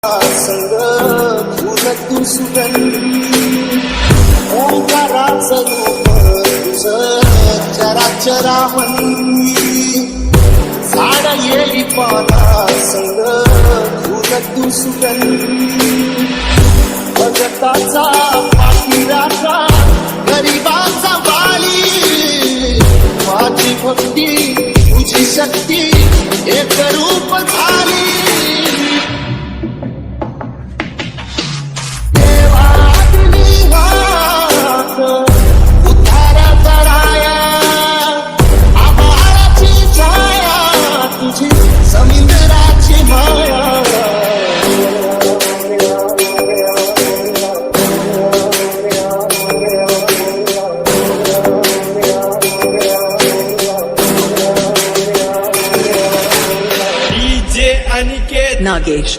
संग फुल तू सुगंधी ओंकाराचं रूप तुझं चराचरामंदी झाड येई पाना संग फुल तू सुगंधी भगताचा पाठीराचा गरिबाचा वाली माझी भक्ती तुझी शक्ती एक रूप झाली समुद्राची माया डीजे अनिकेत नागेश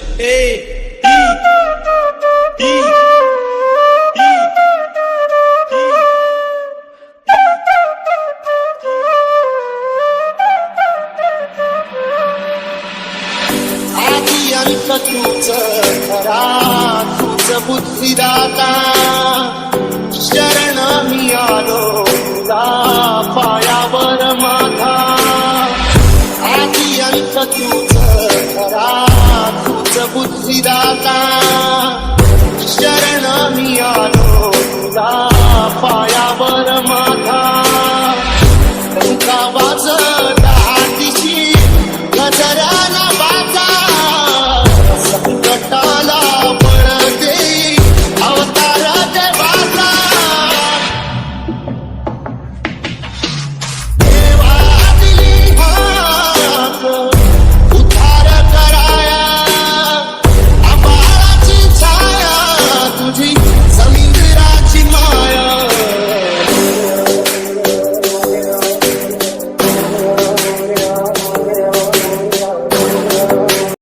तुझं खरा तुझं बुद्धिदाता शरण मी आलो तुझा पायावर माझा आधी अंत तुझं खरा तुझं बुद्धिदाता